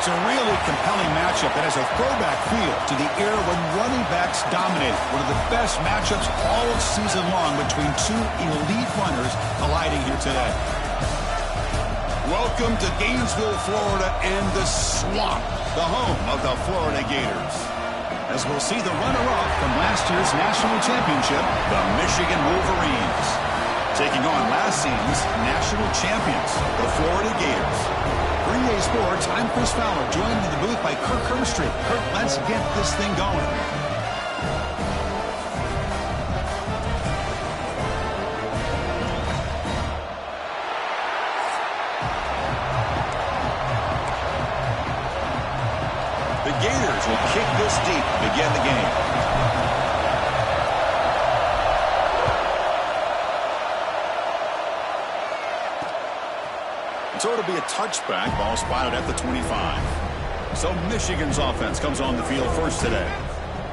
It's a really compelling matchup that has a throwback feel to the era when running backs dominated. One of the best matchups all season long between two elite runners colliding here today. Welcome to Gainesville, Florida, and the Swamp, the home of the Florida Gators. As we'll see the runner-up from last year's national championship, the Michigan Wolverines, taking on last season's national champions, the Florida Gators. For EA Sports, I'm Chris Fowler, joined in the booth by Kirk Herbstreit. Kirk, let's get this thing going. The Gators will kick this deep to begin the game. So it'll be a touchback, ball spotted at the 25. So Michigan's offense comes on the field first today.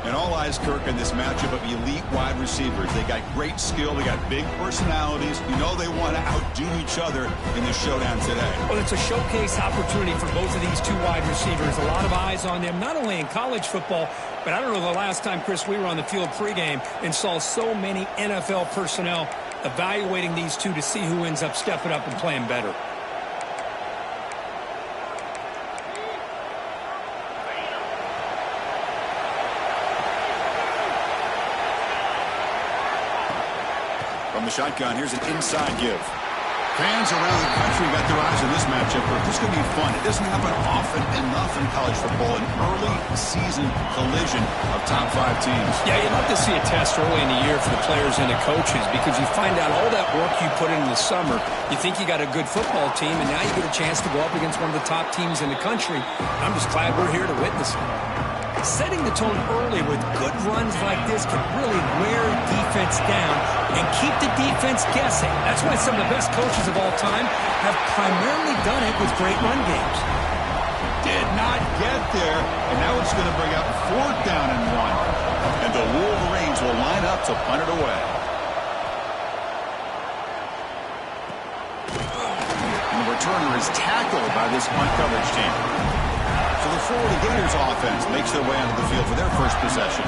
And all eyes, Kirk, in this matchup of elite wide receivers. They got great skill. They got big personalities. You know they want to outdo each other in this showdown today. Well, it's a showcase opportunity for both of these two wide receivers. A lot of eyes on them, not only in college football, but I don't know the last time, Chris, we were on the field pregame and saw so many NFL personnel evaluating these two to see who ends up stepping up and playing better. From the shotgun, here's an inside give. Fans around the country got their eyes on this matchup. This is going to be fun. It doesn't happen often enough in college football, an early season collision of top 5 teams. Yeah, you'd love to see a test early in the year for the players and the coaches because you find out all that work you put in the summer. You think you got a good football team, and now you get a chance to go up against one of the top teams in the country. I'm just glad we're here to witness it. Setting the tone early with good runs like this can really wear defense down and keep the defense guessing. That's why some of the best coaches of all time have primarily done it with great run games. Did not get there, and now it's going to bring up 4th down and 1. And the Wolverines will line up to punt it away. And the returner is tackled by this punt coverage team. So the Florida Gators offense makes their way onto the field for their first possession.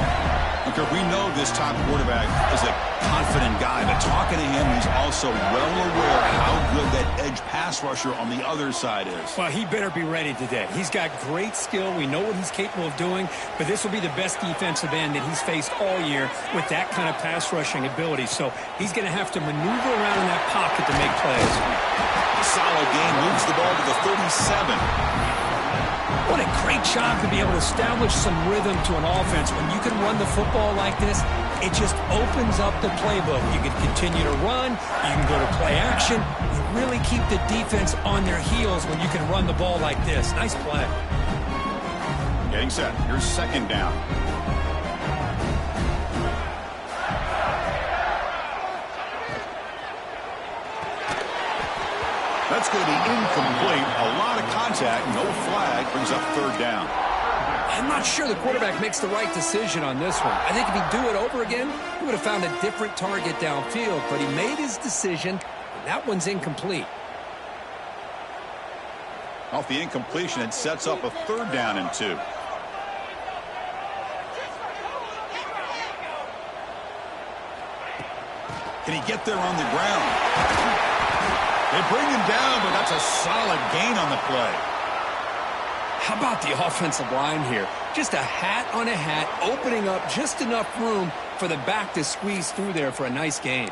Because we know this top quarterback is a confident guy, but talking to him, he's also well aware how good that edge pass rusher on the other side is. Well, he better be ready today. He's got great skill. We know what he's capable of doing, but this will be the best defensive end that he's faced all year with that kind of pass rushing ability. So he's going to have to maneuver around in that pocket to make plays. Solid game, moves the ball to the 37. What a great job to be able to establish some rhythm to an offense. When you can run the football like this, it just opens up the playbook. You can continue to run. You can go to play action. You really keep the defense on their heels when you can run the ball like this. Nice play. Getting set. Here's 2nd down. That's going to be incomplete. A lot of contact. No flag. Brings up 3rd down. I'm not sure the quarterback makes the right decision on this one. I think if he'd do it over again, he would have found a different target downfield. But he made his decision, and that one's incomplete. Off the incompletion, it sets up a 3rd down and 2. Can he get there on the ground? They bring him down, but that's a solid gain on the play. How about the offensive line here? Just a hat on a hat, opening up just enough room for the back to squeeze through there for a nice gain.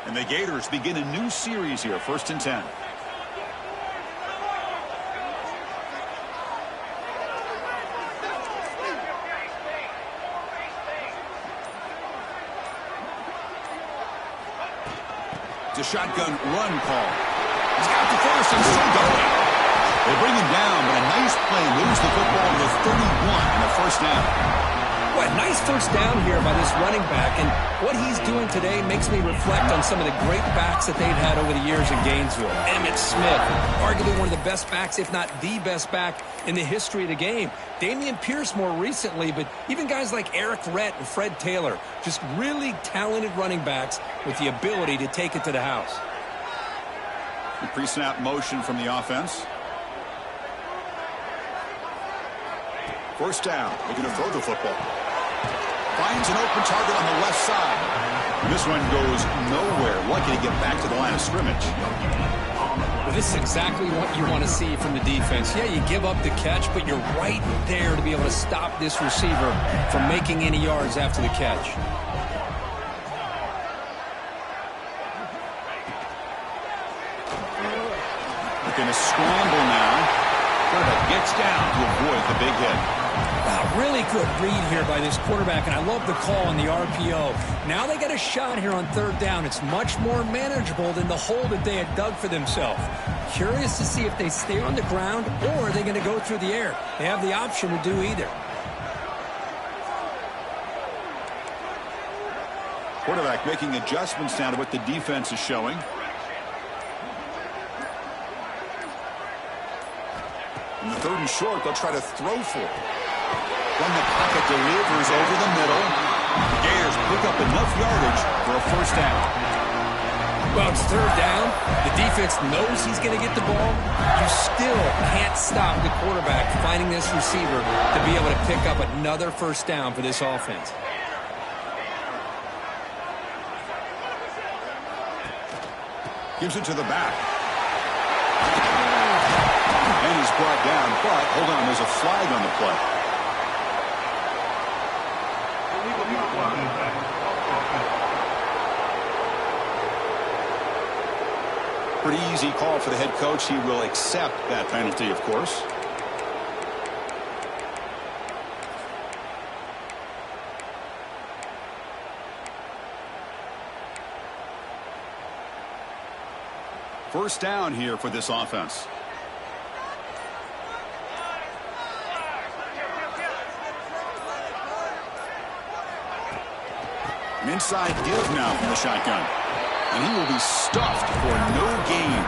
And the Gators begin a new series here, 1st and 10. It's a shotgun run call. He's got the first and still going. They bring him down, but a nice play moves the football to the 31 and a 1st down. What a nice 1st down here by this running back, and what he's doing today makes me reflect on some of the great backs that they've had over the years in Gainesville. Emmitt Smith, arguably one of the best backs, if not the best back in the history of the game. Dameon Pierce more recently, but even guys like Eric Rhett and Fred Taylor, just really talented running backs with the ability to take it to the house. The pre-snap motion from the offense. First down. They're going to throw the football. Finds an open target on the left side. This one goes nowhere. Lucky to get back to the line of scrimmage. Well, this is exactly what you want to see from the defense. Yeah, you give up the catch, but you're right there to be able to stop this receiver from making any yards after the catch. Going to scramble now. Quarterback gets down to avoid the big hit. Wow, really good read here by this quarterback, and I love the call on the RPO. Now they got a shot here on third down. It's much more manageable than the hole that they had dug for themselves. Curious to see if they stay on the ground or are they going to go through the air. They have the option to do either. Quarterback making adjustments now to what the defense is showing. In the third and short, they'll try to throw for it. From the pocket, delivers over the middle. The Gators pick up enough yardage for a first down. Well, it's third down. The defense knows he's going to get the ball. You still can't stop the quarterback finding this receiver to be able to pick up another first down for this offense. Gives it to the back. And he's brought down, but hold on, there's a flag on the play. Pretty easy call for the head coach. He will accept that penalty, of course. First down here for this offense. An inside give now from the shotgun. And he will be stuffed for no gain.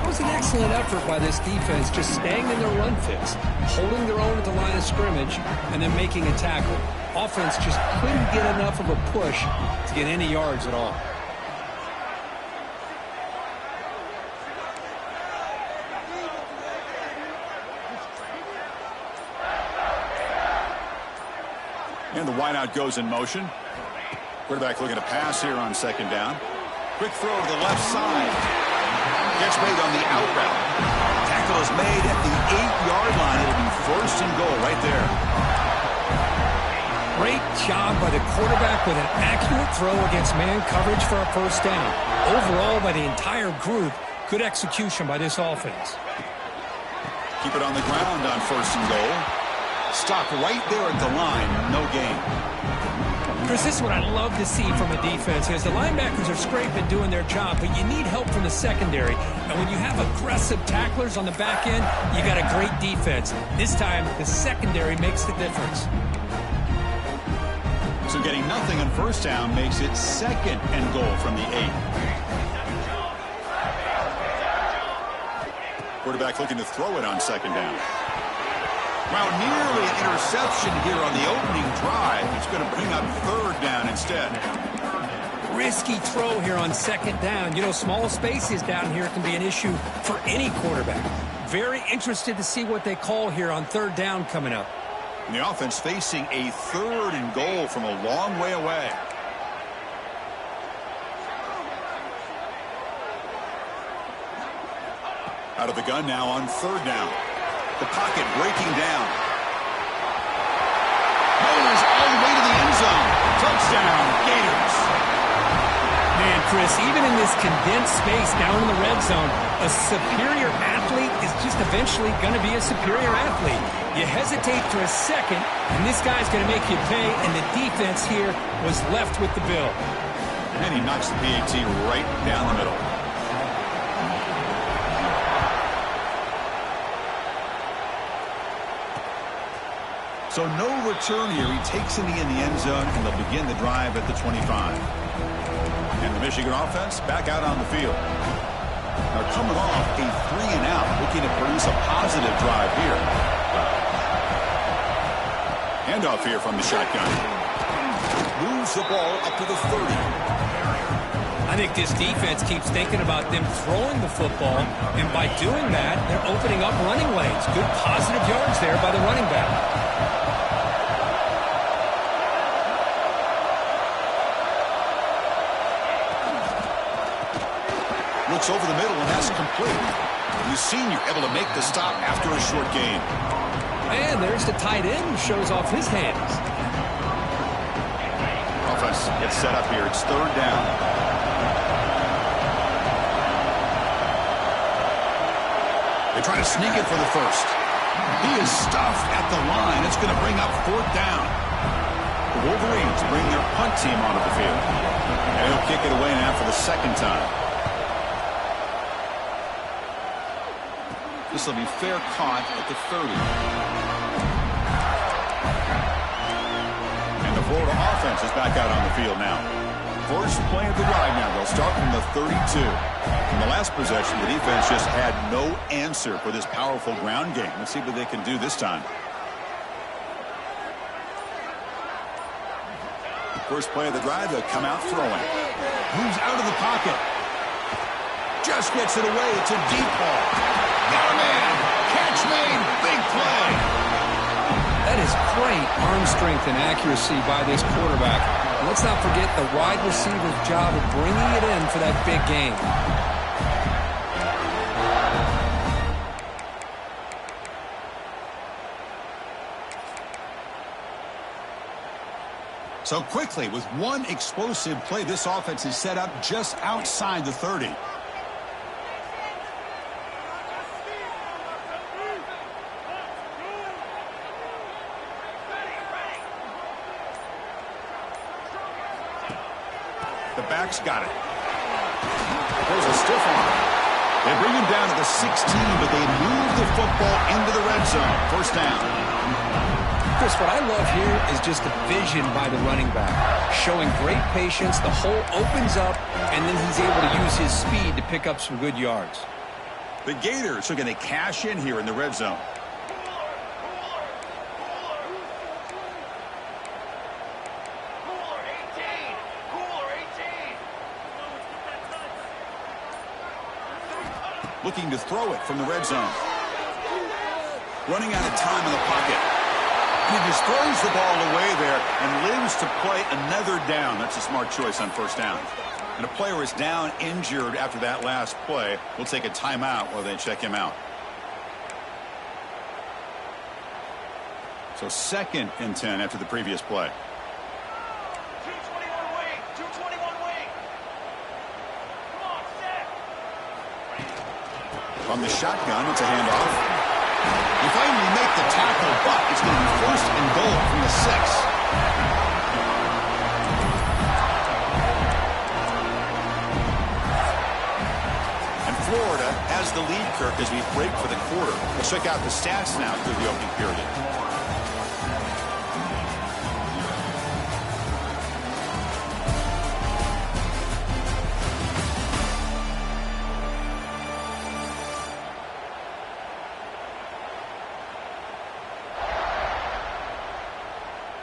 It was an excellent effort by this defense, just staying in their run fits, holding their own at the line of scrimmage, and then making a tackle. Offense just couldn't get enough of a push to get any yards at all. And the wideout goes in motion. Quarterback looking to pass here on second down. Quick throw to the left side. Gets made on the out route. Tackle is made at the 8-yard line. It'll be first and goal right there. Great job by the quarterback with an accurate throw against man coverage for a first down. Overall, by the entire group, good execution by this offense. Keep it on the ground on first and goal. Stop right there at the line. No gain. Chris, this is what I love to see from a defense is the linebackers are scraping, doing their job, but you need help from the secondary. And when you have aggressive tacklers on the back end, you got a great defense. This time, the secondary makes the difference. So getting nothing on first down makes it second and goal from the 8. Quarterback looking to throw it on second down. Well, nearly an interception here on the opening drive. It's going to bring up third down instead. Risky throw here on second down. You know, small spaces down here can be an issue for any quarterback. Very interested to see what they call here on third down coming up. And the offense facing a third and goal from a long way away. Out of the gun now on third down. The pocket breaking down. Mowers all the way to the end zone. Touchdown, Gators. Man, Chris, even in this condensed space down in the red zone, a superior athlete is just eventually going to be a superior athlete. You hesitate for a second, and this guy's going to make you pay, and the defense here was left with the bill. And he knocks the PAT right down the middle. So no return here. He takes it in the end zone, and they'll begin the drive at the 25. And the Michigan offense back out on the field. They're coming off a 3-and-out, looking to produce a positive drive here. Handoff here from the shotgun. Moves the ball up to the 30. I think this defense keeps thinking about them throwing the football, and by doing that, they're opening up running lanes. Good positive yards there by the running back. Looks over the middle, and that's complete. The senior able to make the stop after a short gain. And there's the tight end who shows off his hands. Offense gets set up here. It's third down. They try to sneak it for the first. He is stuffed at the line. It's going to bring up fourth down. The Wolverines bring their punt team onto the field. And he'll kick it away now for the second time. This will be fair caught at the 30. And the Florida offense is back out on the field now. First play of the drive now. They'll start from the 32. In the last possession, the defense just had no answer for this powerful ground game. Let's see what they can do this time. First play of the drive, they'll come out throwing. Moves out of the pocket. Just gets it away. It's a deep ball. Got a man. Catch made. Big play. That is great arm strength and accuracy by this quarterback. And let's not forget the wide receiver's job of bringing it in for that big game. So quickly, with one explosive play, this offense is set up just outside the 30. The back's got it. There's a stiff arm. They bring him down to the 16, but they move the football into the red zone. First down. Chris, what I love here is just the vision by the running back. Showing great patience, the hole opens up, and then he's able to use his speed to pick up some good yards. The Gators are going to cash in here in the red zone. Looking to throw it from the red zone. Running out of time in the pocket. He just throws the ball away there and lives to play another down. That's a smart choice on first down. And a player is down injured after that last play. We'll take a timeout while they check him out. So 2nd and 10 after the previous play. 221 wing. 221 wing. Come on, set. From the shotgun, it's a handoff. They finally make the tackle, but it's going to be first and goal from the 6. And Florida has the lead, Kirk, as we break for the quarter. Let's check out the stats now through the opening period.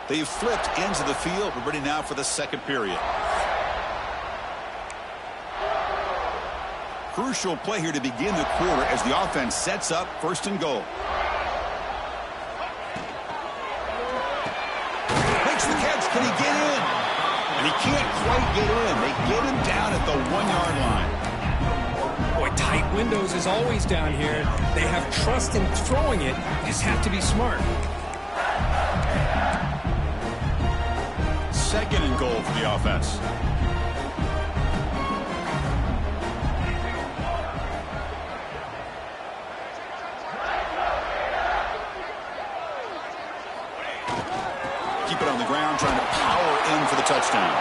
They've flipped ends of the field. We're ready now for the second period. Crucial play here to begin the quarter as the offense sets up first and goal. Makes the catch. Can he get in? And he can't quite get in. They get him down at the 1-yard line. Boy, tight windows is always down here. They have trust in throwing it. Just have to be smart. 2nd and goal for the offense. Keep it on the ground, trying to power in for the touchdown.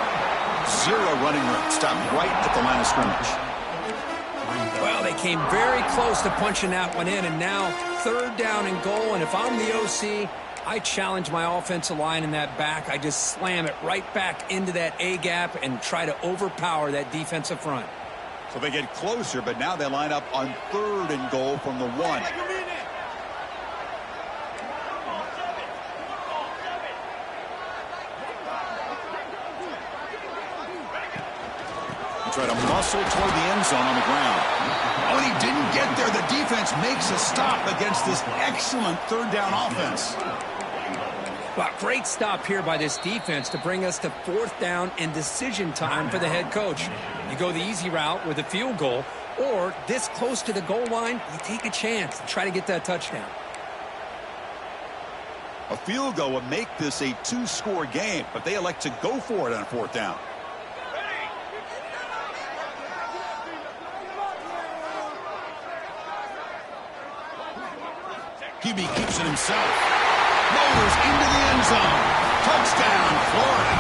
0 running room. Stopped right at the line of scrimmage. Well, they came very close to punching that one in, and now 3rd down and goal. And if I'm the OC, I challenge my offensive line in that back. I just slam it right back into that A-gap and try to overpower that defensive front. So they get closer, but now they line up on 3rd and goal from the 1. Try to muscle toward the end zone on the ground. Oh, and he didn't get there. The defense makes a stop against this excellent third down offense. Well, great stop here by this defense to bring us to fourth down and decision time for the head coach. You go the easy route with a field goal, or this close to the goal line, you take a chance and try to get that touchdown. A field goal would make this a two-score game, but they elect to go for it on fourth down. QB keeps it himself. Rolls into the end zone. Touchdown, Florida.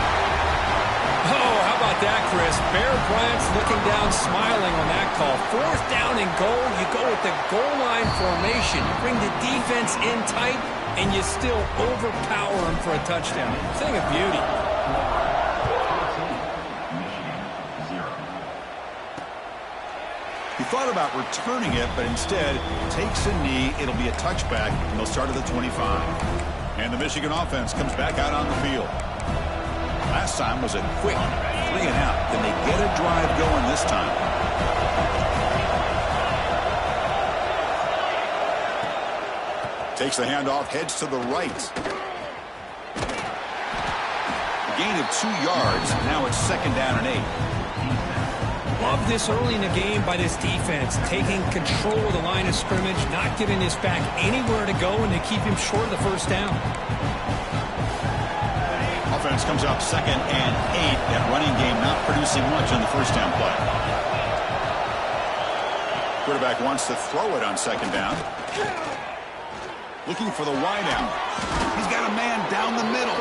Oh, how about that, Chris? Bear Bryant's looking down, smiling on that call. Fourth down and goal. You go with the goal line formation. You bring the defense in tight, and you still overpower them for a touchdown. Thing of beauty. He thought about returning it, but instead takes a knee. It'll be a touchback, and they'll start at the 25. And the Michigan offense comes back out on the field. Last time was a quick 3 and out. Then they get a drive going this time. Takes the handoff, heads to the right. A gain of 2 yards. Now it's second down and 8. Love this early in the game by this defense, taking control of the line of scrimmage, not giving this back anywhere to go, and they keep him short of the first down. Offense comes out second and 8. That running game not producing much on the first down play. Quarterback wants to throw it on second down. Looking for the wideout. He's got a man down the middle.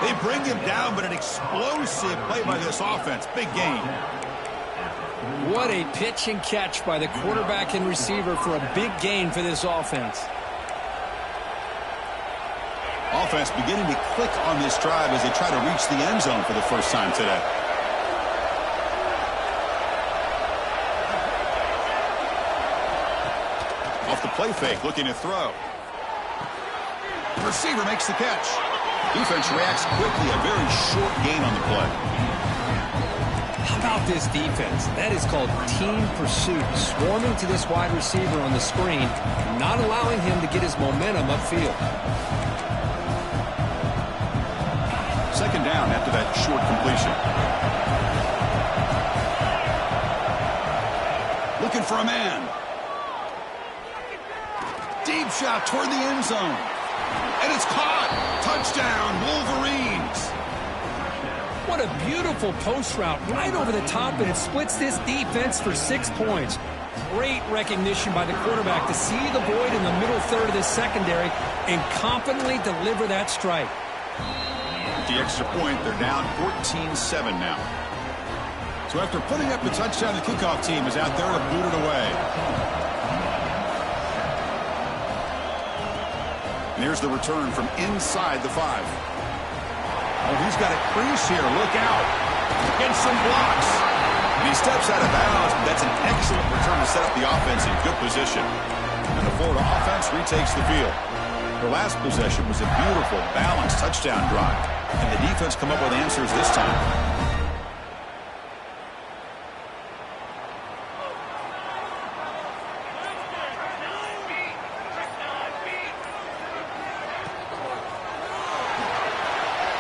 They bring him down, but an explosive play by this offense. Big gain. What a pitch and catch by the quarterback and receiver for a big gain for this offense. Offense beginning to click on this drive as they try to reach the end zone for the first time today. Off the play fake, looking to throw. The receiver makes the catch. Defense reacts quickly, a very short gain on the play. How about this defense? That is called team pursuit. Swarming to this wide receiver on the screen, not allowing him to get his momentum upfield. Second down after that short completion. Looking for a man. Deep shot toward the end zone. And it's caught. Touchdown, Wolverines. What a beautiful post route right over the top, and it splits this defense for 6 points. Great recognition by the quarterback to see the void in the middle third of this secondary and confidently deliver that strike. The extra point, they're down 14-7 now. So after putting up the touchdown, the kickoff team is out there to boot it away. And here's the return from inside the 5. Oh, he's got a crease here. Look out. And some blocks. And he steps out of bounds, but that's an excellent return to set up the offense in good position. And the Florida offense retakes the field. Their last possession was a beautiful, balanced touchdown drive. And the defense come up with answers this time.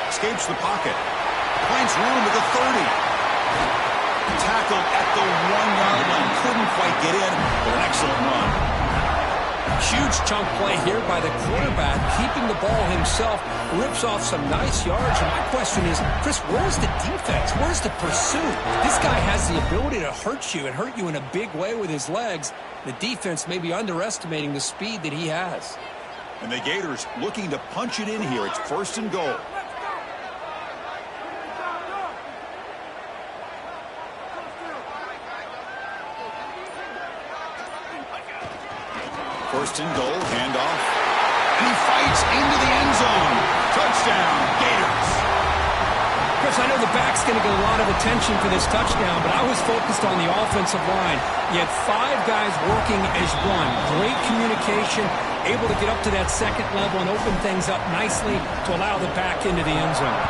Escapes the pocket. Finds room at the 30. Tackled at the 1-yard line. Couldn't quite get in, but an excellent run. Huge chunk play here by the quarterback, keeping the ball himself, rips off some nice yards. And my question is, Chris, where's the defense? Where's the pursuit? This guy has the ability to hurt you and hurt you in a big way with his legs. The defense may be underestimating the speed that he has. And the Gators looking to punch it in here. It's first and goal. First and goal, handoff. And he fights into the end zone. Touchdown, Gators. Chris, I know the back's going to get a lot of attention for this touchdown, but I was focused on the offensive line. You had 5 guys working as one. Great communication, able to get up to that second level and open things up nicely to allow the back into the end zone.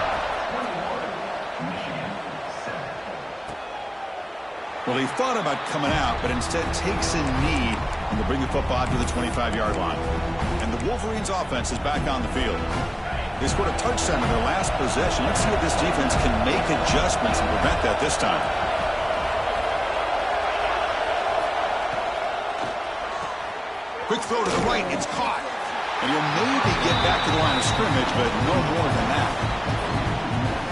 Well, he thought about coming out, but instead takes a knee and will bring the football out to the 25-yard line. And the Wolverines offense is back on the field. They scored a touchdown in their last possession. Let's see if this defense can make adjustments and prevent that this time. Quick throw to the right. It's caught. And he'll maybe get back to the line of scrimmage, but no more than that.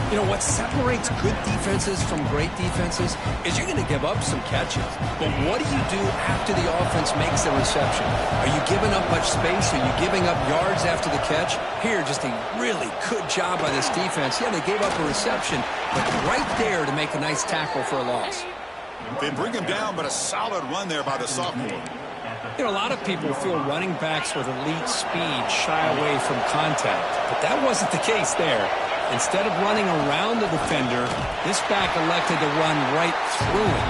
You know, what separates good defenses from great defenses is you're going to give up some catches. But what do you do after the offense makes the reception? Are you giving up much space? Are you giving up yards after the catch? Here, just a really good job by this defense. Yeah, they gave up a reception, but right there to make a nice tackle for a loss. They bring him down, but a solid run there by the sophomore. You know, a lot of people feel running backs with elite speed shy away from contact, but that wasn't the case there. Instead of running around the defender, this back elected to run right through him.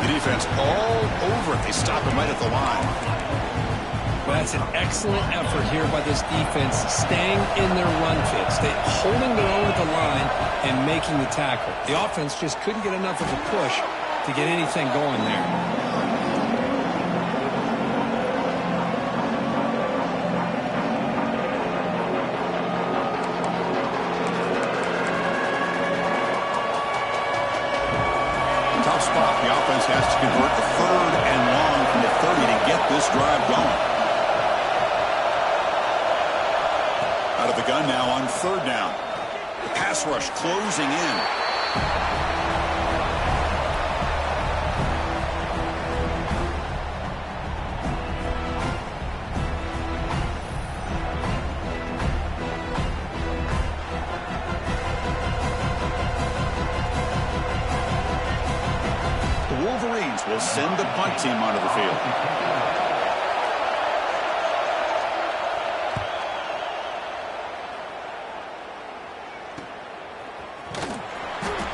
The defense all over it. They stop him right at the line. Well, that's an excellent effort here by this defense, staying in their run fits, holding their own at the line and making the tackle. The offense just couldn't get enough of a push to get anything going there. The offense has to convert the 3rd and long from the 30 to get this drive going. Out of the gun now on 3rd down. The pass rush closing in. Will send the punt team onto the field.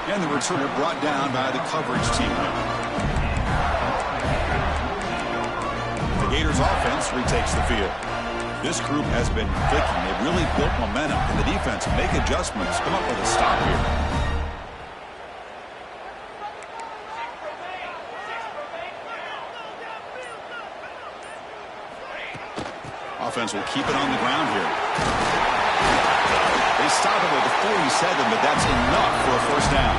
And the returner brought down by the coverage team. The Gators offense retakes the field. This group has been clicking. They've really built momentum, and the defense make adjustments, come up with a stop here. Offense will keep it on the ground here. They stop it at the 47, but that's enough for a 1st down.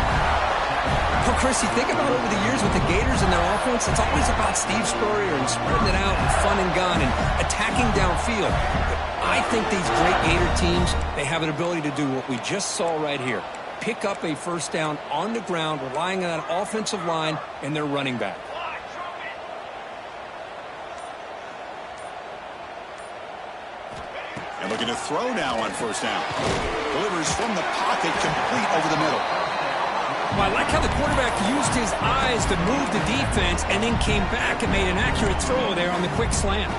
Well, Chris, you think about over the years with the Gators and their offense, it's always about Steve Spurrier and spreading it out and fun and gun and attacking downfield. But I think these great Gator teams, they have an ability to do what we just saw right here. Pick up a 1st down on the ground, relying on that offensive line and their running back. And looking to throw now on 1st down. Delivers from the pocket, complete over the middle. Well, I like how the quarterback used his eyes to move the defense and then came back and made an accurate throw there on the quick slant.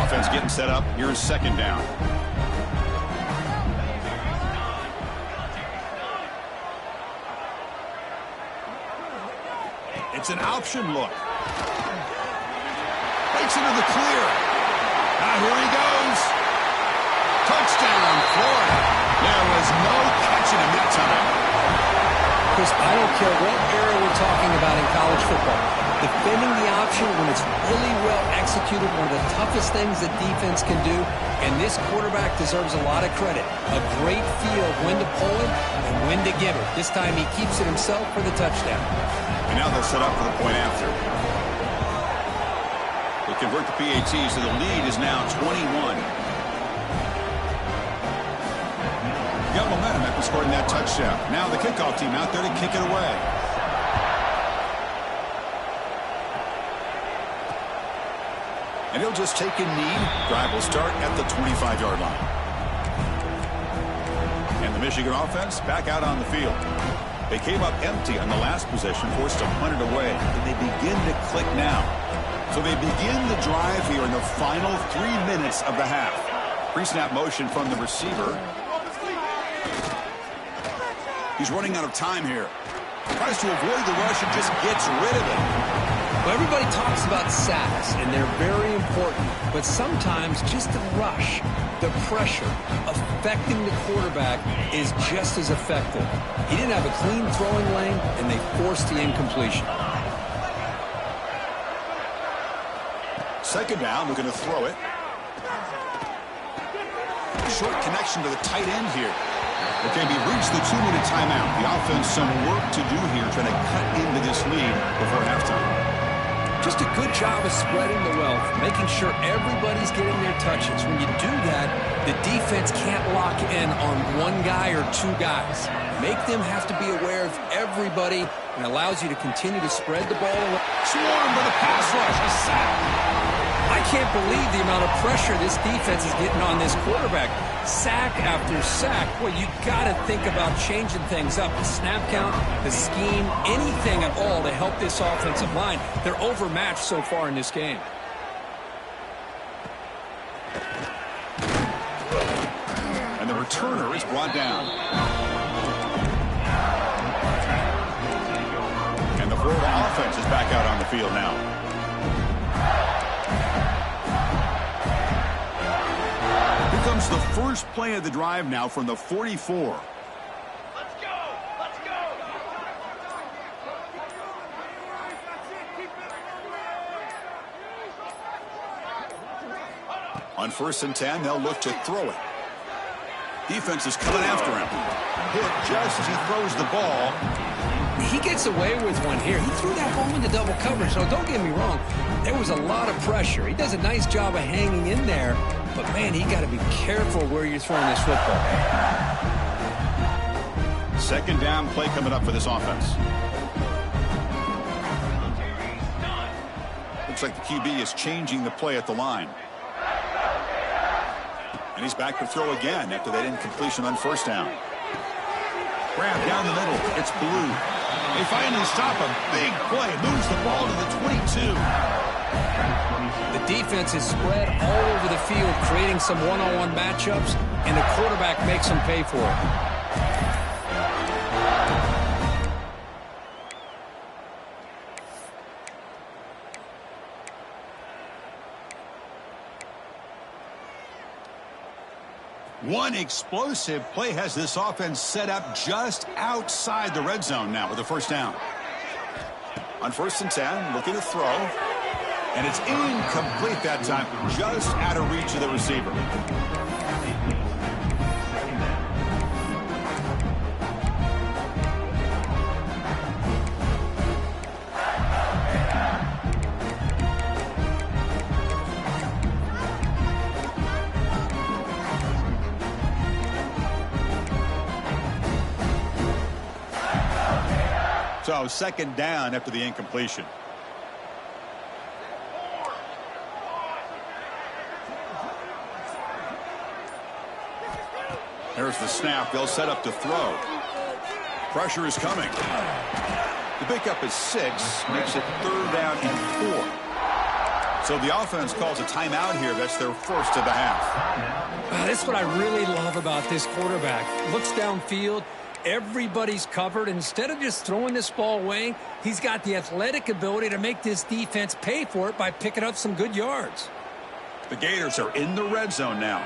Offense getting set up. Here's 2nd down. It's an option look. Breaks into the clear. Now here he goes. Touchdown, Florida. There was no catching him that time. Chris, I don't care what era we're talking about in college football. Defending the option when it's really well executed, one of the toughest things that defense can do, and this quarterback deserves a lot of credit. A great feel of when to pull it and when to give it. This time he keeps it himself for the touchdown. And now they'll set up for the point after. They convert the PAT, so the lead is now 21. Got momentum after scoring that touchdown. Now the kickoff team out there to kick it away. And he'll just take a knee. Drive will start at the 25-yard line. And the Michigan offense back out on the field. They came up empty on the last possession, forced to punt it away. And they begin to click now. So they begin the drive here in the final 3 minutes of the half. Pre-snap motion from the receiver. He's running out of time here. Tries to avoid the rush and just gets rid of it. Well, everybody talks about sacks, and they're very important. But sometimes just the rush, the pressure, affecting the quarterback is just as effective. He didn't have a clean throwing lane, and they forced the incompletion. Second down, we're going to throw it. Short connection to the tight end here. Okay, we've reached the 2-minute timeout. The offense some work to do here, trying to cut into this lead before halftime. Just a good job of spreading the wealth, making sure everybody's getting their touches. When you do that, the defense can't lock in on one guy or two guys. Make them have to be aware of everybody, and allows you to continue to spread the ball around. Swarm with a pass rush, a sack. I can't believe the amount of pressure this defense is getting on this quarterback. Sack after sack. Well, you got to think about changing things up. The snap count, the scheme, anything at all to help this offensive line. They're overmatched so far in this game. And the returner is brought down. And the Florida offense is back out on the field now. Comes the first play of the drive now from the 44. Let's go! Let's go! On 1st and 10, they'll look to throw it. Defense is coming after him. Hit just as he throws the ball. He gets away with one here. He threw that ball into double coverage, so don't get me wrong. There was a lot of pressure. He does a nice job of hanging in there, but, man, he got to be careful where you're throwing this football. Second down play coming up for this offense. Looks like the QB is changing the play at the line. And he's back to throw again after that incompletion on 1st down. Grab down the middle. It's Blue. They finally stop a big play. Moves the ball to the 22. The defense is spread all over the field, creating some one-on-one matchups, and the quarterback makes them pay for it. One explosive play has this offense set up just outside the red zone now with a 1st down. On 1st and 10, looking to throw. And it's incomplete that time, just out of reach of the receiver. So 2nd down after the incompletion. There's the snap. They'll set up to throw. Pressure is coming. The pickup is 6. Makes it 3rd down and 4. So the offense calls a timeout here. That's their first of the half. That's what I really love about this quarterback. Looks downfield. Everybody's covered. Instead of just throwing this ball away, he's got the athletic ability to make this defense pay for it by picking up some good yards. The Gators are in the red zone now.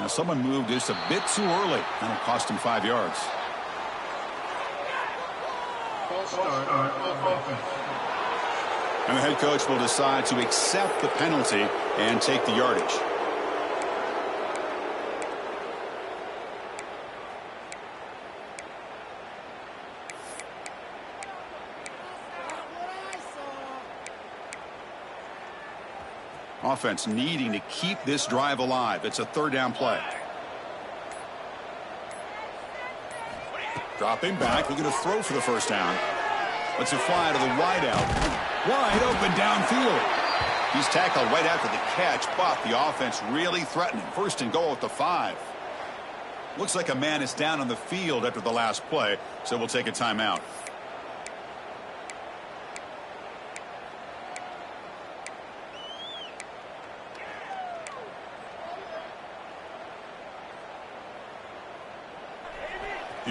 Now someone moved just a bit too early. That'll cost him 5 yards. And the head coach will decide to accept the penalty and take the yardage. Offense needing to keep this drive alive. It's a 3rd down play. Dropping back, looking to throw for the 1st down. Lets it fly to the wide out. Wide open downfield. He's tackled right after the catch, but the offense really threatening. 1st and goal at the 5. Looks like a man is down on the field after the last play, so we'll take a timeout.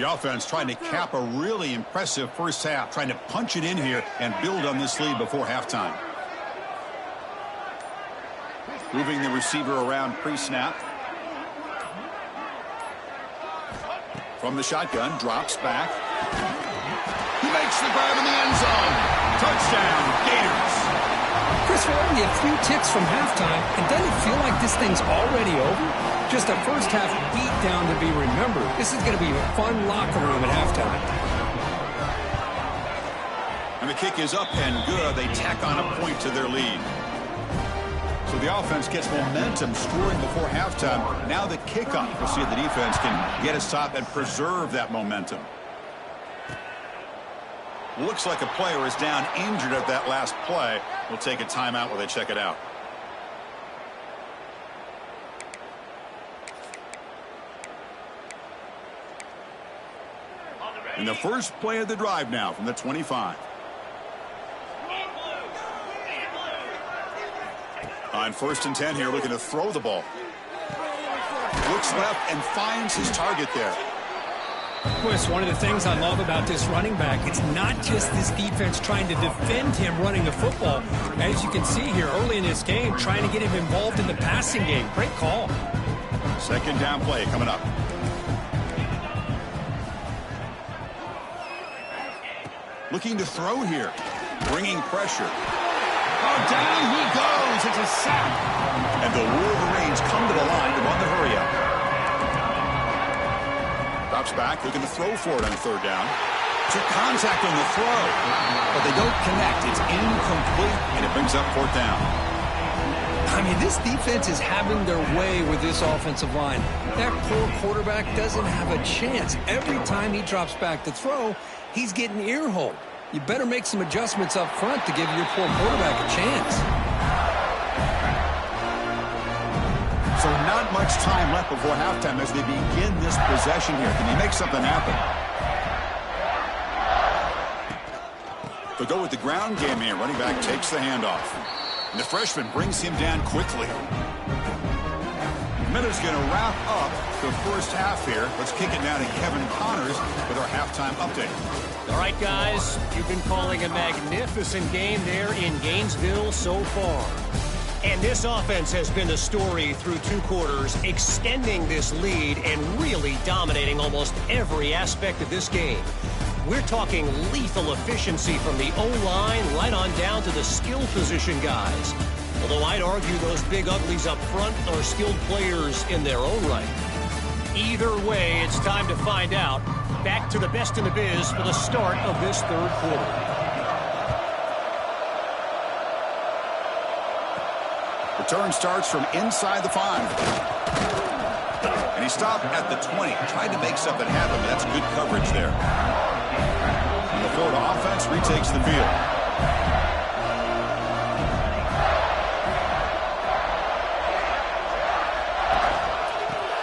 The offense trying to cap a really impressive first half, trying to punch it in here and build on this lead before halftime. Moving the receiver around pre-snap. From the shotgun, drops back. He makes the grab in the end zone. Touchdown, Gators. Chris, we're only a few ticks from halftime, and doesn't it feel like this thing's already over? Just a first-half beatdown to be remembered. This is going to be a fun locker room at halftime. And the kick is up and good. They tack on a point to their lead. So the offense gets momentum scoring before halftime. Now the kickoff. We'll see if the defense can get a stop and preserve that momentum. Looks like a player is down injured at that last play. We'll take a timeout while they check it out. And the first play of the drive now from the 25. On 1st and 10 here, looking to throw the ball. Looks left and finds his target there. Chris, one of the things I love about this running back, it's not just this defense trying to defend him running the football. As you can see here early in this game, trying to get him involved in the passing game. Great call. Second down play coming up. Looking to throw here. Bringing pressure. Oh, down he goes. It's a sack. And the Wolverines come to the line to run the hurry up. Drops back, looking to throw for it on 3rd down. Took contact on the throw, but they don't connect. It's incomplete, and it brings up 4th down. I mean, this defense is having their way with this offensive line. That poor quarterback doesn't have a chance. Every time he drops back to throw, he's getting earholed. You better make some adjustments up front to give your poor quarterback a chance. So not much time left before halftime as they begin this possession here. Can they make something happen? They'll go with the ground game here. Running back takes the handoff. And the freshman brings him down quickly. Miller's going to wrap up the first half here. Let's kick it now to Kevin Connors with our halftime update. All right, guys, you've been calling a magnificent game there in Gainesville so far. And this offense has been the story through 2 quarters, extending this lead and really dominating almost every aspect of this game. We're talking lethal efficiency from the O-line right on down to the skill position guys. Although I'd argue those big uglies up front are skilled players in their own right. Either way, it's time to find out. Back to the best in the biz for the start of this 3rd quarter. Return starts from inside the 5. And he stopped at the 20. Tried to make something happen, but that's good coverage there. And the Florida offense retakes the field.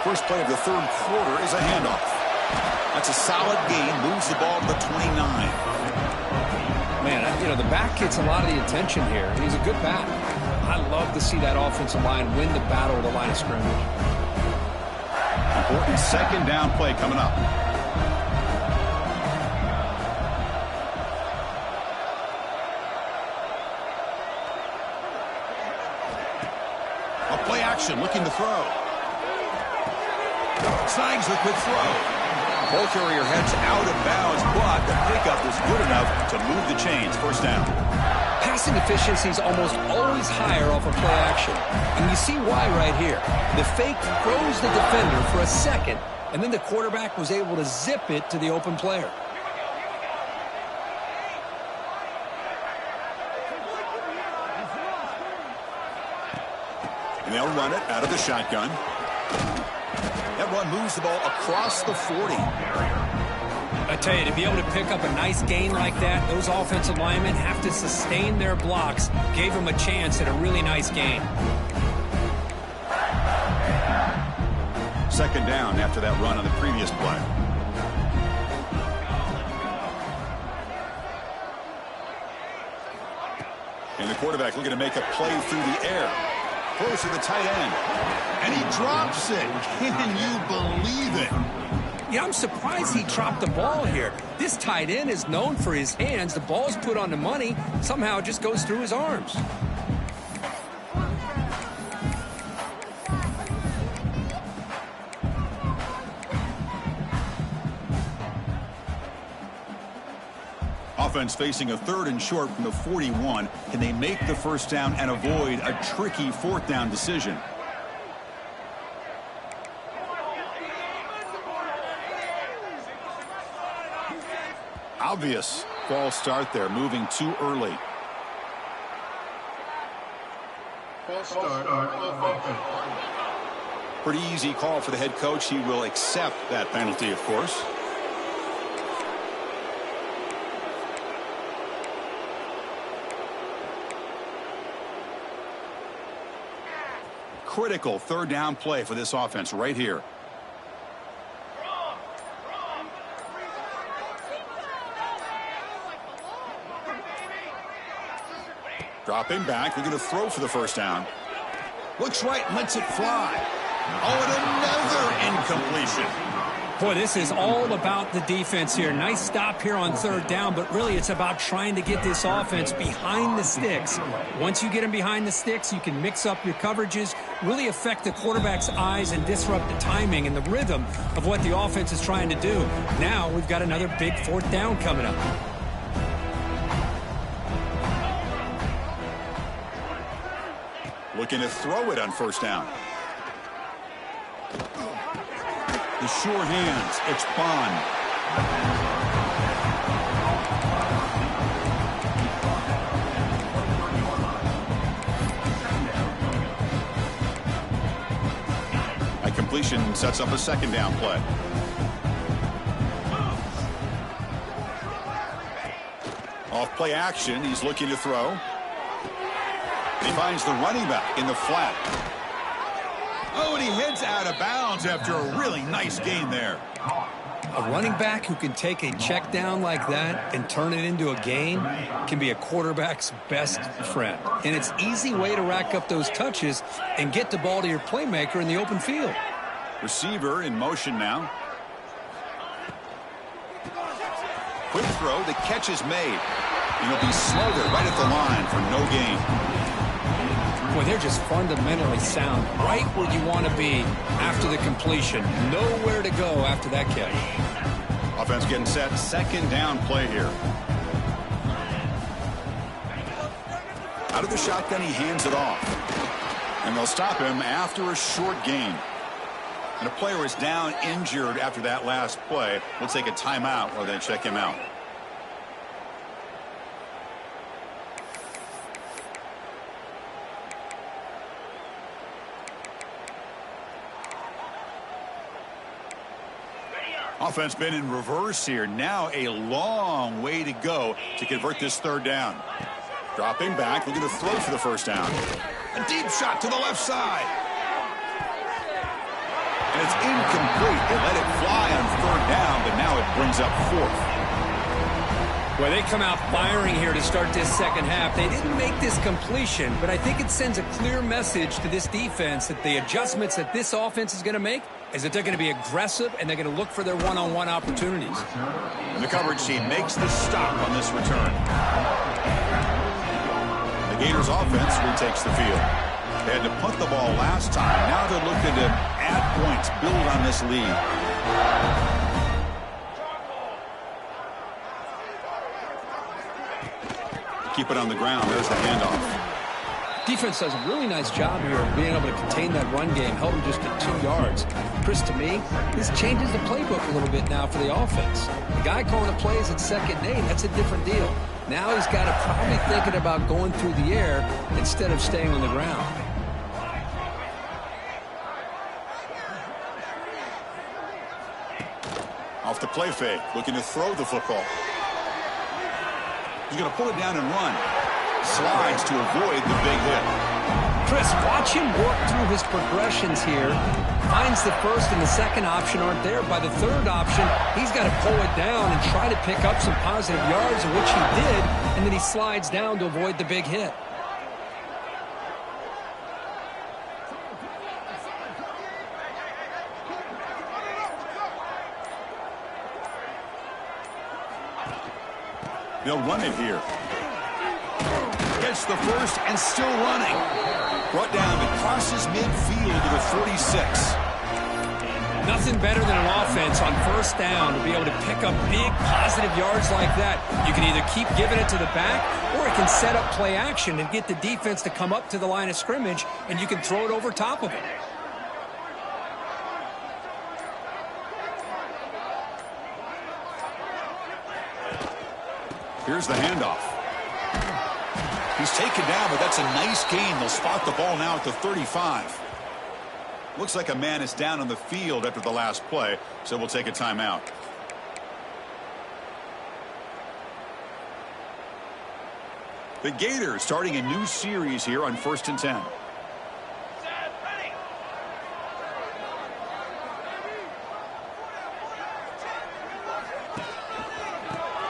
First play of the 3rd quarter is a handoff. That's a solid gain. Moves the ball to the 29. Man, you know, the back gets a lot of the attention here. He's a good back. I love to see that offensive line win the battle of the line of scrimmage. Important 2nd down play coming up. A play action, looking to throw. Signs the quick throw. Ball carrier heads out of bounds, but the pickup is good enough to move the chains. 1st down. Passing efficiency is almost always higher off of play action. And you see why right here. The fake throws the defender for a second, and then the quarterback was able to zip it to the open player. And they'll run it out of the shotgun. That run moves the ball across the 40. I tell you, to be able to pick up a nice gain like that, those offensive linemen have to sustain their blocks. Gave them a chance at a really nice gain. 2nd down after that run on the previous play. And the quarterback looking to make a play through the air. Close to the tight end. And he drops it. Can you believe it? Yeah, I'm surprised he dropped the ball here. This tight end is known for his hands. The ball's put on the money. Somehow it just goes through his arms. Offense facing a 3rd and short from the 41. Can they make the first down and avoid a tricky 4th down decision? Obvious false start there, moving too early. False start. Pretty easy call for the head coach. He will accept that penalty, of course. Critical 3rd down play for this offense right here. Dropping back, they're going to throw for the first down. Looks right, lets it fly. Oh, and another incompletion. Boy, this is all about the defense here. Nice stop here on 3rd down, but really it's about trying to get this offense behind the sticks. Once you get them behind the sticks, you can mix up your coverages, really affect the quarterback's eyes and disrupt the timing and the rhythm of what the offense is trying to do. Now we've got another big 4th down coming up. Looking to throw it on first down. The sure hands. It's Bond. A completion sets up a 2nd down play. Off play action. He's looking to throw. He finds the running back in the flat. Oh, and he heads out of bounds after a really nice gain there. A running back who can take a check down like that and turn it into a gain can be a quarterback's best friend. And it's an easy way to rack up those touches and get the ball to your playmaker in the open field. Receiver in motion now. Quick throw, the catch is made. And he'll be smothered right at the line for no gain. Boy, they're just fundamentally sound, right where you want to be after the completion. Nowhere to go after that catch. Offense getting set, 2nd down play here. Out of the shotgun, he hands it off. And they'll stop him after a short gain. And a player is down injured after that last play. We'll take a timeout while they check him out. Offense been in reverse here. Now a long way to go to convert this 3rd down. Dropping back, looking to throw for the first down. A deep shot to the left side. And it's incomplete. They let it fly on 3rd down, but now it brings up 4th. Well, they come out firing here to start this 2nd half. They didn't make this completion, but I think it sends a clear message to this defense that the adjustments that this offense is going to make is that they're going to be aggressive and they're going to look for their one-on-one opportunities. And the coverage team makes the stop on this return. The Gators offense retakes the field. They had to punt the ball last time. Now they're looking to add points, build on this lead. Keep it on the ground. There's the handoff. Defense does a really nice job here of being able to contain that run game, help them just get 2 yards. Chris, to me, this changes the playbook a little bit now for the offense. The guy calling the plays at 2nd and 8, that's a different deal. Now he's got to probably thinking about going through the air instead of staying on the ground. Off the play fake, looking to throw the football. He's going to pull it down and run. Slides to avoid the big hit. Chris, watch him work through his progressions here. Finds the 1st and the 2nd option aren't there. By the 3rd option, he's got to pull it down and try to pick up some positive yards, which he did, and then he slides down to avoid the big hit. They'll run it here. Gets the first and still running. Brought down and crosses midfield to the 46. Nothing better than an offense on first down to be able to pick up big positive yards like that. You can either keep giving it to the back, or it can set up play action and get the defense to come up to the line of scrimmage, and you can throw it over top of it. Here's the handoff. He's taken down, but that's a nice gain. They'll spot the ball now at the 35. Looks like a man is down on the field after the last play, so we'll take a timeout. The Gators starting a new series here on 1st and 10.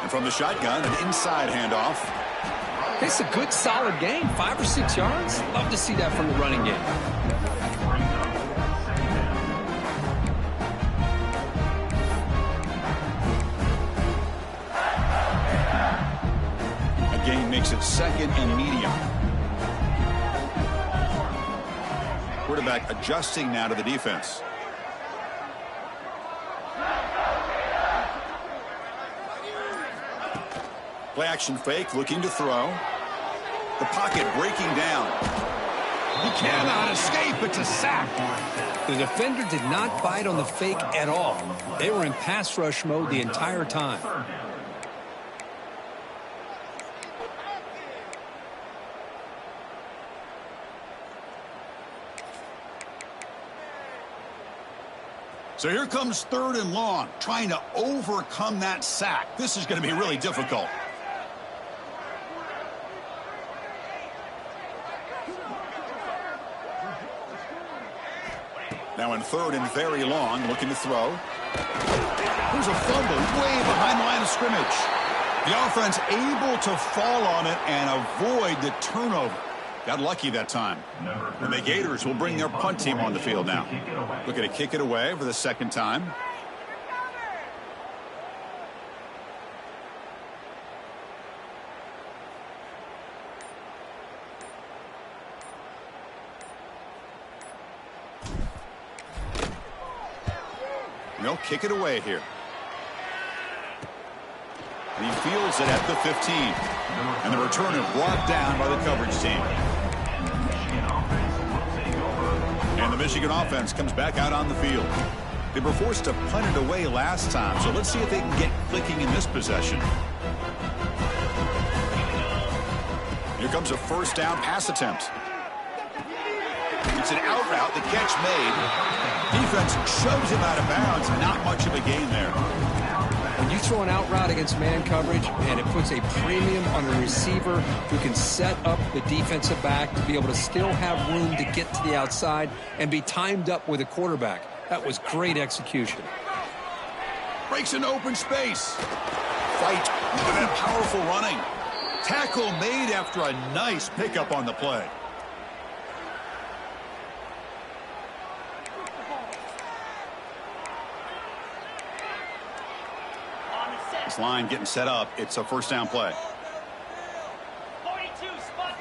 And from the shotgun, an inside handoff. It's a good, solid game. 5 or 6 yards. Love to see that from the running game. Gain makes it 2nd and medium. Quarterback adjusting now to the defense. Play action fake, looking to throw. The pocket breaking down. He cannot escape. It's a sack. The defender did not bite on the fake at all. They were in pass rush mode the entire time. So here comes 3rd and long, trying to overcome that sack. This is going to be really difficult. Now in 3rd and very long, looking to throw. There's a fumble way behind the line of scrimmage. The offense able to fall on it and avoid the turnover. Got lucky that time. And the Gators will bring their punt team on the field now. Looking to kick it away for the 2nd time. And they'll kick it away here. And he fields it at the 15. And the returner brought down by the coverage team. And the Michigan offense comes back out on the field. They were forced to punt it away last time, so let's see if they can get clicking in this possession. Here comes a 1st down pass attempt. It's an out route, the catch made. Defense shoves him out of bounds. Not much of a gain there. When you throw an out route against man coverage, and it puts a premium on a receiver who can set up the defensive back to be able to still have room to get to the outside and be timed up with a quarterback. That was great execution. Breaks into open space. Fight. Look at that powerful running. Tackle made after a nice pickup on the play. This line getting set up. It's a 1st down play. 42 spot.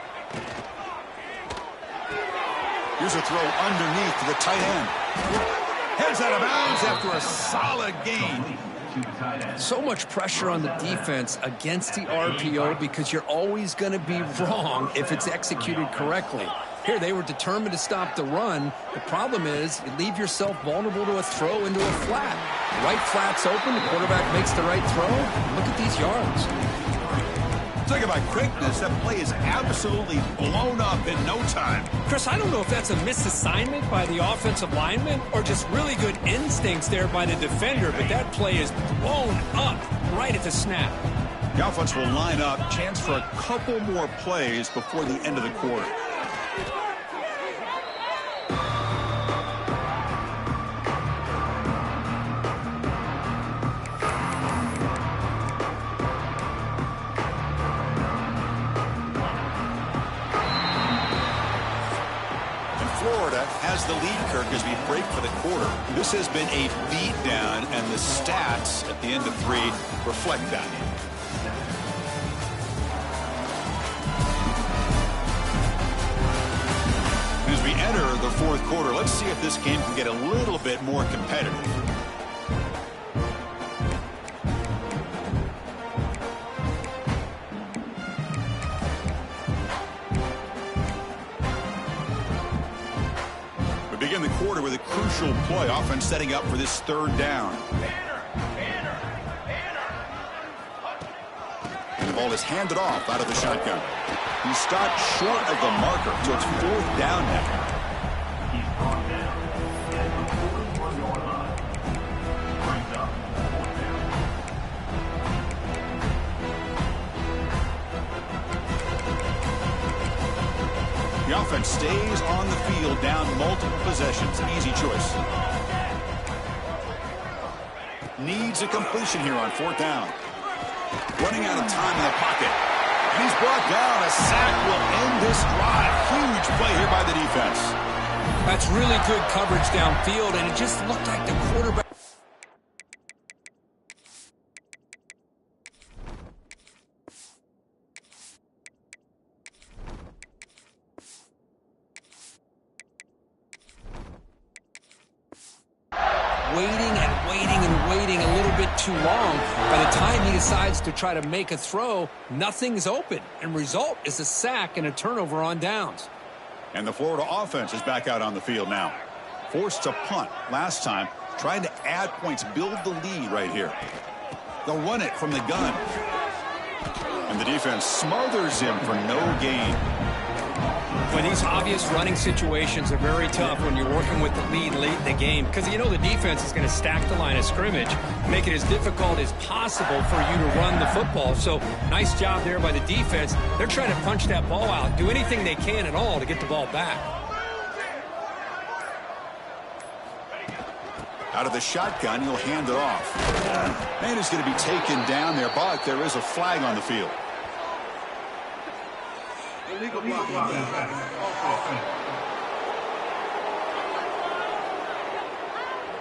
Here's a throw underneath to the tight end. Heads out of bounds after a solid gain. So much pressure on the defense against the RPO because you're always going to be wrong if it's executed correctly. Here, they were determined to stop the run. The problem is you leave yourself vulnerable to a throw into a flat. The right flat's open. The quarterback makes the right throw. Look at these yards. Talk about quickness. That play is absolutely blown up in no time. Chris, I don't know if that's a misassignment by the offensive lineman or just really good instincts there by the defender, but that play is blown up right at the snap. The offense will line up. Chance for a couple more plays before the end of the quarter. Florida has the lead, Kirk, as we break for the quarter. This has been a beatdown, and the stats at the end of 3 reflect that. enter the fourth quarter. Let's see if this game can get a little bit more competitive. We begin the quarter with a crucial play. Offense setting up for this third down. And the ball is handed off out of the shotgun. He stopped short of the marker, so it's fourth down now. The offense stays on the field, down multiple possessions. Easy choice. Needs a completion here on fourth down. Running out of time in the pocket. He's brought down. A sack will end this drive. Huge play here by the defense. That's really good coverage downfield, and it just looked like the quarterback. Waiting a little bit too long. By the time he decides to try to make a throw, nothing's open. And result is a sack and a turnover on downs. And the Florida offense is back out on the field now. Forced to punt last time, trying to add points, build the lead right here. They'll run it from the gun. And the defense smothers him for no gain. When these obvious running situations are very tough when you're working with the lead late in the game, because you know the defense is going to stack the line of scrimmage, make it as difficult as possible for you to run the football. So nice job there by the defense. They're trying to punch that ball out, do anything they can at all to get the ball back. Out of the shotgun, he'll hand it off. Man is going to be taken down there, but there is a flag on the field. Illegal blocking.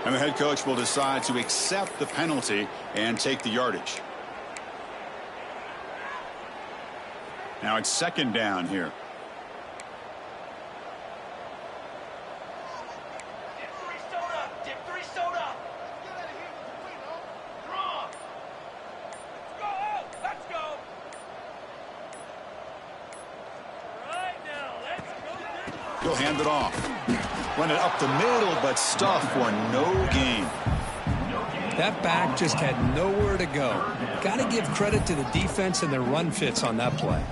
And the head coach will decide to accept the penalty and take the yardage. Now it's second down here. He'll hand it off. Run it up the middle, but stuffed for no gain. That back just had nowhere to go. Got to give credit to the defense and their run fits on that play.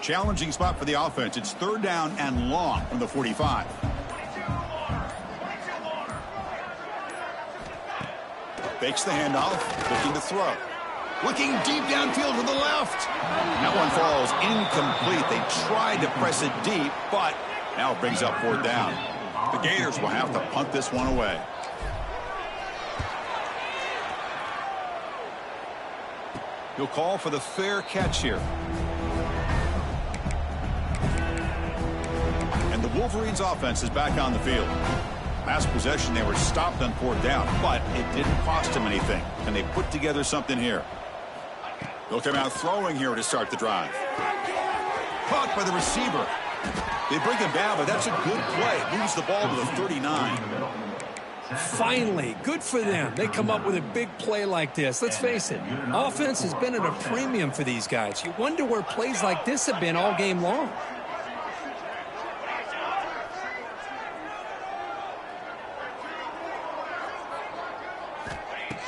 Challenging spot for the offense. It's third down and long from the 45. Fakes the handoff, looking to throw. Looking deep downfield to the left. That one falls incomplete. They tried to press it deep, but now it brings up fourth down. The Gators will have to punt this one away. He'll call for the fair catch here. And the Wolverines offense is back on the field. Last possession, they were stopped on fourth down, but it didn't cost them anything. And they put together something here. They'll come out throwing here to start the drive. Caught by the receiver. They bring him down, but that's a good play. Moves the ball to the 39. Finally, good for them. They come up with a big play like this. Let's face it, offense has been at a premium for these guys. You wonder where plays like this have been all game long.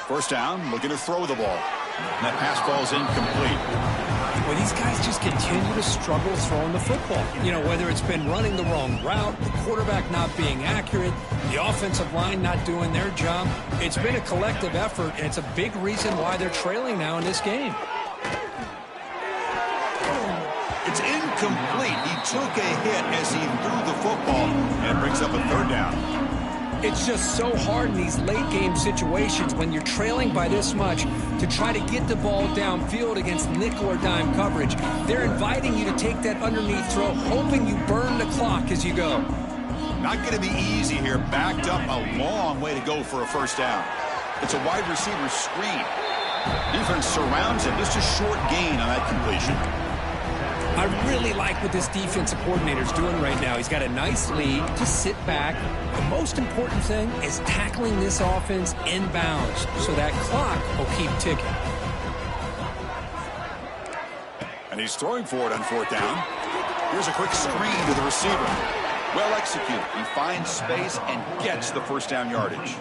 First down, looking to throw the ball. And that pass ball's incomplete. Well, these guys just continue to struggle throwing the football. You know, whether it's been running the wrong route, the quarterback not being accurate, the offensive line not doing their job. It's been a collective effort, and it's a big reason why they're trailing now in this game. It's incomplete. He took a hit as he threw the football and brings up a third down. It's just so hard in these late-game situations when you're trailing by this much to try to get the ball downfield against nickel or dime coverage. They're inviting you to take that underneath throw, hoping you burn the clock as you go. Not going to be easy here. Backed up a long way to go for a first down. It's a wide receiver screen. Defense surrounds him. Just a short gain on that completion. I really like what this defensive coordinator is doing right now. He's got a nice lead. Just sit back. The most important thing is tackling this offense inbounds so that clock will keep ticking. And he's throwing for it on fourth down. Here's a quick screen to the receiver. Well executed. He finds space and gets the first down yardage.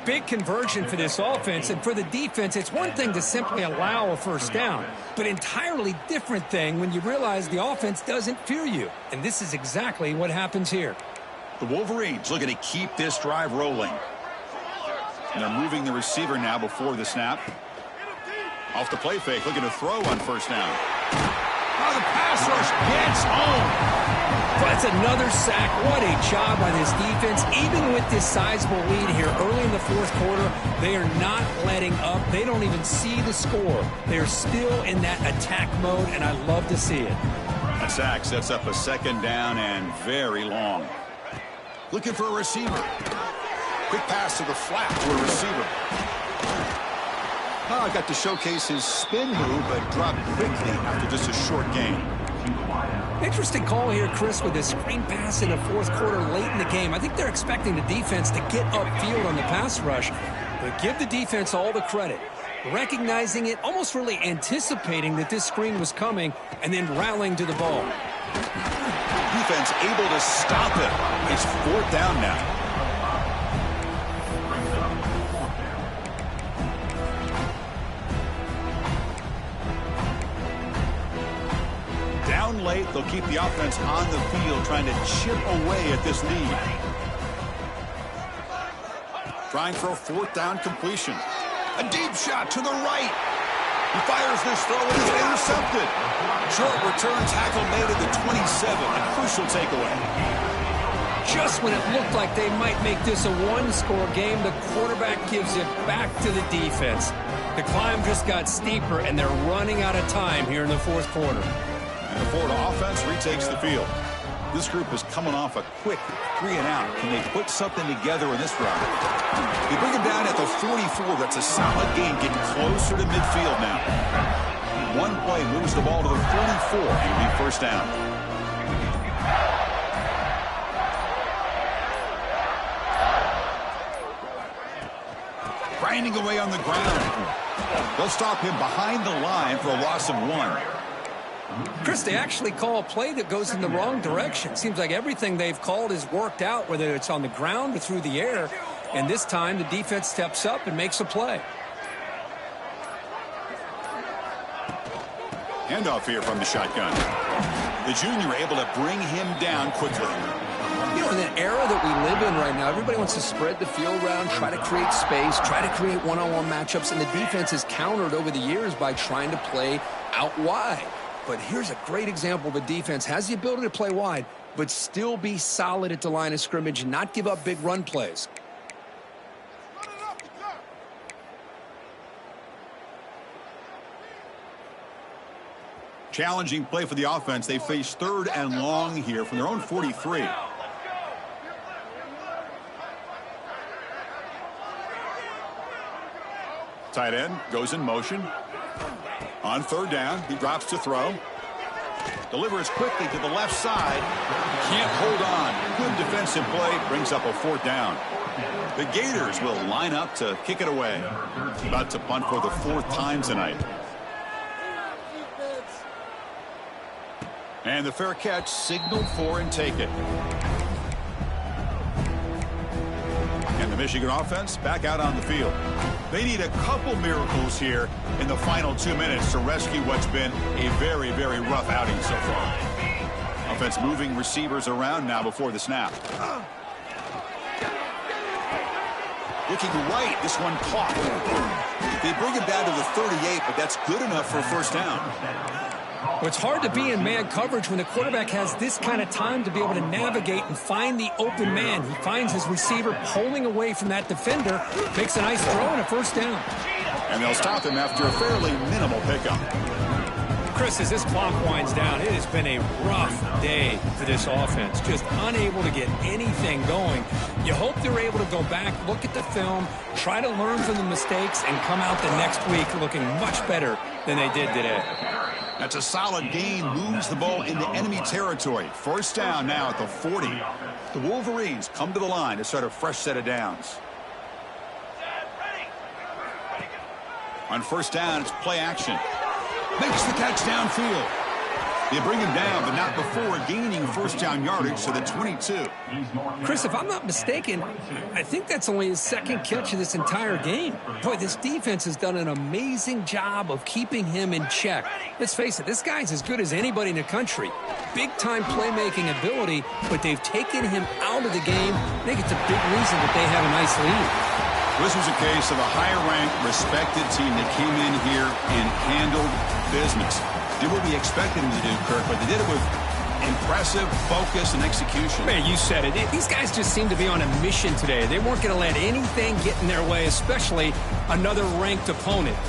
Big conversion for this offense, and for the defense, it's one thing to simply allow a first down, but entirely different thing when you realize the offense doesn't fear you. And this is exactly what happens here. The Wolverines looking to keep this drive rolling. And they're moving the receiver now before the snap. Off the play fake, looking to throw on first down. Oh, the pass rush gets home. That's another sack. What a job by this defense. Even with this sizable lead here early in the fourth quarter, they are not letting up. They don't even see the score. They're still in that attack mode, and I love to see it. That sack sets up a second down and very long. Looking for a receiver. Quick pass to the flat to a receiver. Got to showcase his spin move, but dropped quickly after just a short gain. Interesting call here, Chris, with this screen pass in the fourth quarter late in the game. I think they're expecting the defense to get upfield on the pass rush, but give the defense all the credit. Recognizing it, almost really anticipating that this screen was coming, and then rallying to the ball. Defense able to stop it. It's fourth down now. Down late, they'll keep the offense on the field, trying to chip away at this lead. Trying for a fourth down completion. A deep shot to the right. He fires this throw and is intercepted. Short return tackle made at the 27. A crucial takeaway. Just when it looked like they might make this a one-score game, the quarterback gives it back to the defense. The climb just got steeper, and they're running out of time here in the fourth quarter. And the Florida offense retakes the field. This group is coming off a quick 3-and-out. Can they put something together in this round? They bring him down at the 44. That's a solid gain, getting closer to midfield now. One play moves the ball to the 44, and it'll be first down. Grinding away on the ground. They'll stop him behind the line for a loss of 1. Chris, they actually call a play that goes in the wrong direction. Seems like everything they've called has worked out, whether it's on the ground or through the air. And this time, the defense steps up and makes a play. Handoff here from the shotgun. The junior able to bring him down quickly. You know, in an era that we live in right now, everybody wants to spread the field around, try to create space, try to create one-on-one matchups, and the defense has countered over the years by trying to play out wide. But here's a great example. The defense has the ability to play wide, but still be solid at the line of scrimmage and not give up big run plays. Challenging play for the offense. They face 3rd and long here from their own 43. Tight end goes in motion. On 3rd down, he drops to throw. Delivers quickly to the left side. Can't hold on. Good defensive play. Brings up a 4th down. The Gators will line up to kick it away. About to punt for the 4th time tonight. And the fair catch signaled for and take it. And the Michigan offense back out on the field. They need a couple miracles here in the final 2 minutes to rescue what's been a very, very rough outing so far. Offense moving receivers around now before the snap. Looking right, this one caught. They bring him down to the 38, but that's good enough for a first down. Well, it's hard to be in man coverage when the quarterback has this kind of time to be able to navigate and find the open man. He finds his receiver pulling away from that defender, makes a nice throw and a first down. And they'll stop him after a fairly minimal pickup. Chris, as this clock winds down, it has been a rough day for this offense. Just unable to get anything going. You hope they're able to go back, look at the film, try to learn from the mistakes, and come out the next week looking much better than they did today. That's a solid gain, moves the ball into enemy territory. First down now at the 40. The Wolverines come to the line to start a fresh set of downs. On first down, it's play action. Makes the catch downfield. They bring him down, but not before gaining first down yardage to the 22. Chris, if I'm not mistaken, I think that's only his second catch of this entire game. Boy, this defense has done an amazing job of keeping him in check. Let's face it, this guy's as good as anybody in the country. Big-time playmaking ability, but they've taken him out of the game. I think it's a big reason that they have a nice lead. This was a case of a higher-ranked, respected team that came in here and handled business. Did what we expected them to do, Kirk, but they did it with impressive focus and execution. Man, you said it. These guys just seem to be on a mission today. They weren't going to let anything get in their way, especially another ranked opponent.